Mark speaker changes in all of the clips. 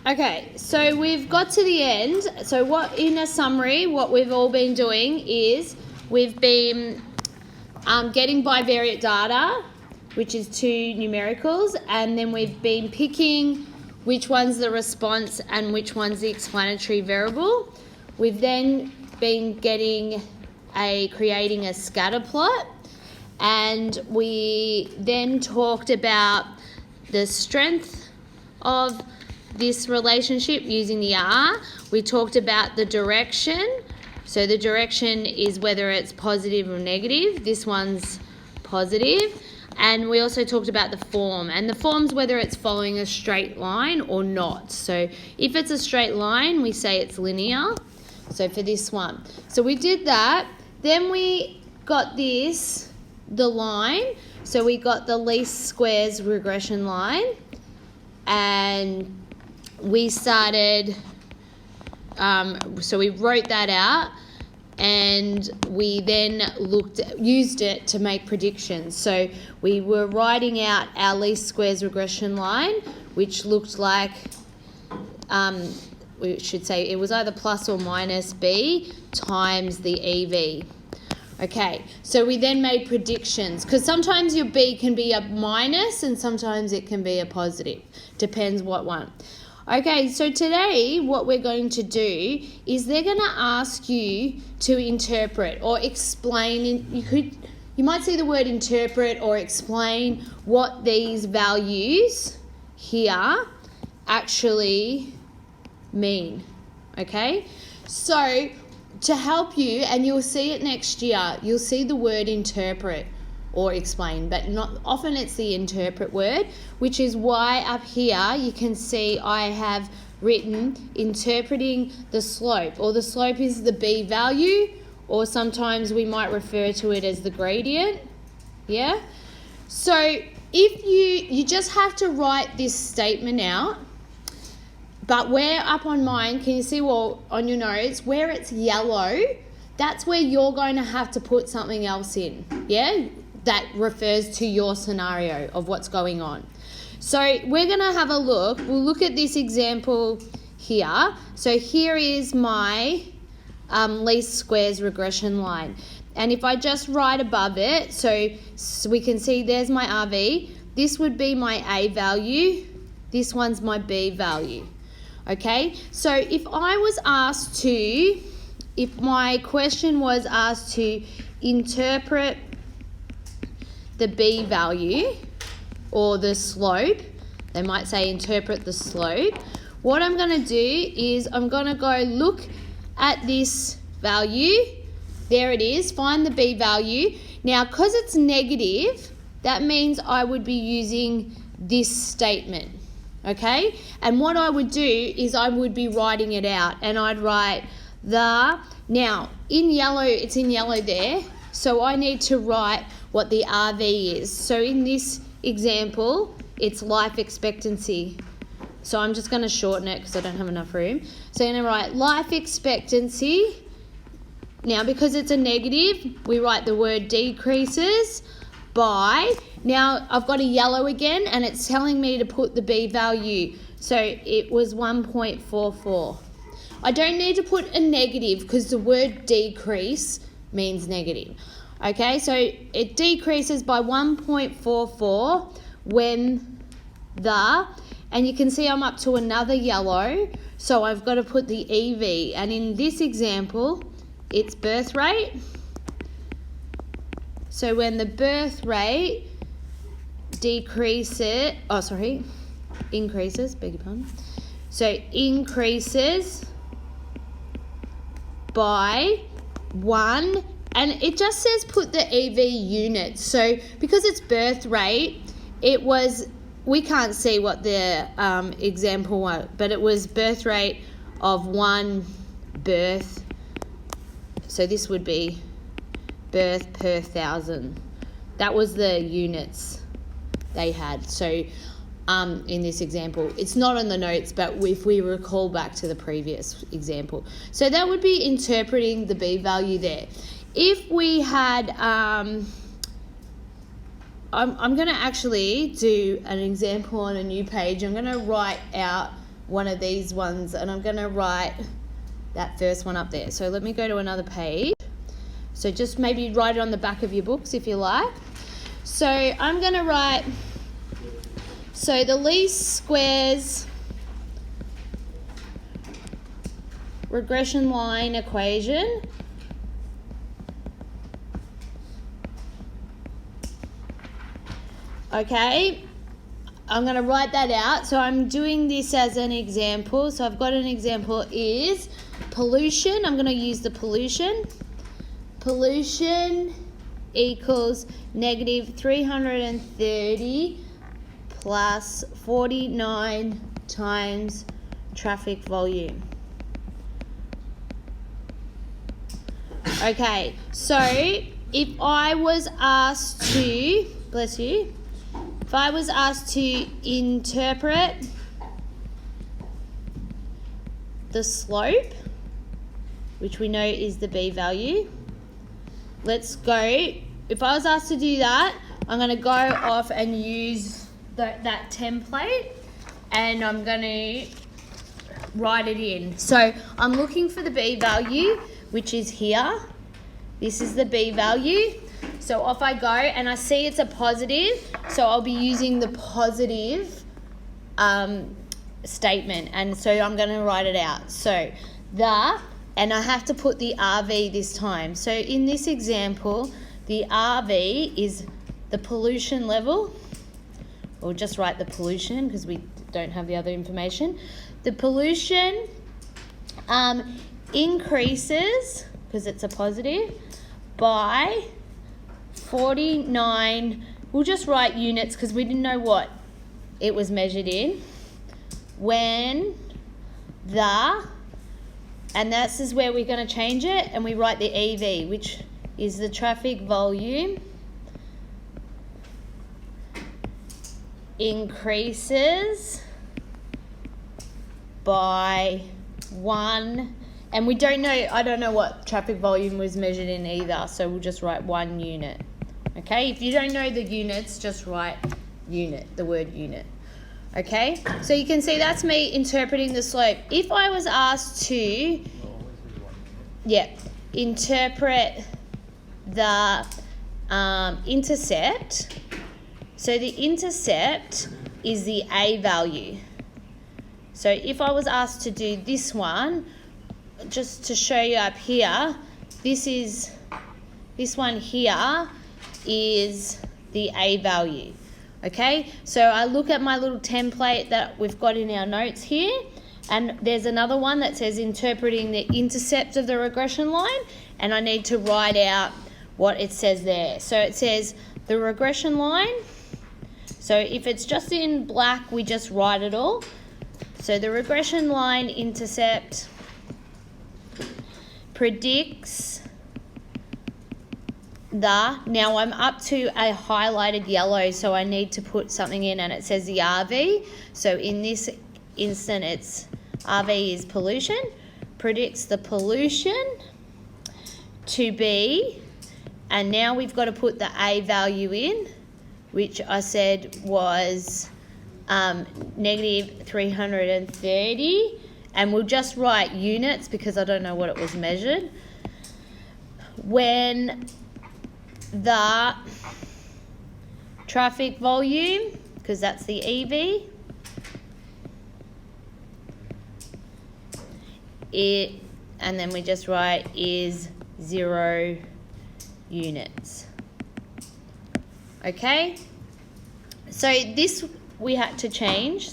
Speaker 1: Okay, so we've got to the end. So in a summary, what we've all been doing is we've been getting bivariate data, which is 2 numericals, and then we've been picking which one's the response and which one's the explanatory variable. We've then been creating a scatter plot, and we then talked about the strength of this relationship using the R. We talked about the direction. So the direction is whether it's positive or negative. This one's positive. And we also talked about the form. And the form's whether it's following a straight line or not. So if it's a straight line, we say it's linear. So for this one. So we did that. Then we got the line. So we got the least squares regression line. And we started, so we wrote that out, and we then used it to make predictions. So we were writing out our least squares regression line, which looked like, we should say it was either plus or minus B times the EV. Okay, so we then made predictions, because sometimes your B can be a minus and sometimes it can be a positive. Depends what one. Okay, so today what we're going to do is they're going to ask you to interpret or explain. You might see the word interpret or explain what these values here actually mean. Okay, so to help you, and you'll see it next year, you'll see the word interpret or explain, but not often it's the interpret word, which is why up here you can see I have written interpreting the slope, or the slope is the B value, or sometimes we might refer to it as the gradient. Yeah? So if you just have to write this statement out, but where up on mine, can you see, well, on your notes, where it's yellow, that's where you're going to have to put something else in, yeah, that refers to your scenario of what's going on. So we're going to have a look. We'll look at this example here. So here is my least squares regression line. And if I just write above it, so we can see there's my RV. This would be my A value. This one's my B value. Okay, so if my question was asked to interpret the B value or the slope, they might say interpret the slope, what I'm going to do is I'm going to go look at this value. There it is, find the B value. Now, because it's negative, that means I would be using this statement. Okay, and what I would do is I would be writing it out, and I'd write now in yellow, it's in yellow there, so I need to write what the RV is. So in this example, it's life expectancy. So I'm just going to shorten it because I don't have enough room. So I'm going to write life expectancy. Now, because it's a negative, we write the word decreases by, now I've got a yellow again, and it's telling me to put the B value. So it was 1.44. I don't need to put a negative because the word decrease means negative. Okay, so it decreases by 1.44 when and you can see I'm up to another yellow, so I've got to put the EV. And in this example, it's birth rate. So when the birth rate increases, beg your pardon. So increases by 1, and it just says put the EV units. So because it's birth rate, we can't see what the example was, but it was birth rate of 1 birth. So this would be birth per 1,000. That was the units they had. So in this example, it's not on the notes, but if we recall back to the previous example. So that would be interpreting the B value there. If we had, I'm going to actually do an example on a new page. I'm going to write out one of these ones, and I'm going to write that first one up there. So let me go to another page. So just maybe write it on the back of your books if you like. So I'm going to write, so the least squares regression line equation okay, I'm going to write that out. So I'm doing this as an example. So I've got an example is pollution. I'm going to use the pollution. Pollution equals negative 330 plus 49 times traffic volume. Okay, so if I was asked to, bless you, if I was asked to interpret the slope, which we know is the B value, let's go. If I was asked to do that, I'm going to go off and use that template, and I'm going to write it in. So I'm looking for the B value, which is here. This is the B value. So off I go, and I see it's a positive, so I'll be using the positive statement, and so I'm going to write it out. So and I have to put the RV this time. So in this example, the RV is the pollution level. We'll just write the pollution because we don't have the other information. The pollution increases, because it's a positive, by 49, we'll just write units because we didn't know what it was measured in, when and this is where we're going to change it, and we write the EV, which is the traffic volume, increases by 1, and we don't know, I don't know what traffic volume was measured in either, so we'll just write 1 unit. Okay, if you don't know the units, just write unit, the word unit. Okay, so you can see that's me interpreting the slope. If I was asked to, interpret the intercept, so the intercept is the A value. So if I was asked to do this one, just to show you up here, this one here is the A value. Okay, so I look at my little template that we've got in our notes here, and there's another one that says interpreting the intercept of the regression line, and I need to write out what it says there. So it says the regression line, so if it's just in black, we just write it all. So the regression line intercept predicts now I'm up to a highlighted yellow, so I need to put something in, and it says the RV. So in this instant, it's RV is pollution, predicts the pollution to be, and now we've got to put the A value in, which I said was negative 330, and we'll just write units because I don't know what it was measured. When the traffic volume, because that's the EV, and then we just write is 0 units. Okay, so this we had to change,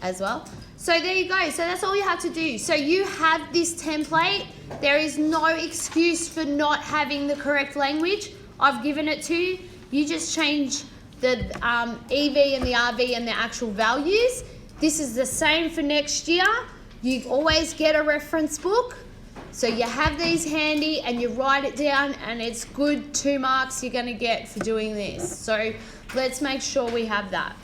Speaker 1: as well. So there you go. So that's all you have to do. So you have this template. There is no excuse for not having the correct language. I've given it to you. You just change the EV and the RV and the actual values. This is the same for next year. You always get a reference book. So you have these handy and you write it down, and it's good 2 marks you're going to get for doing this. So let's make sure we have that.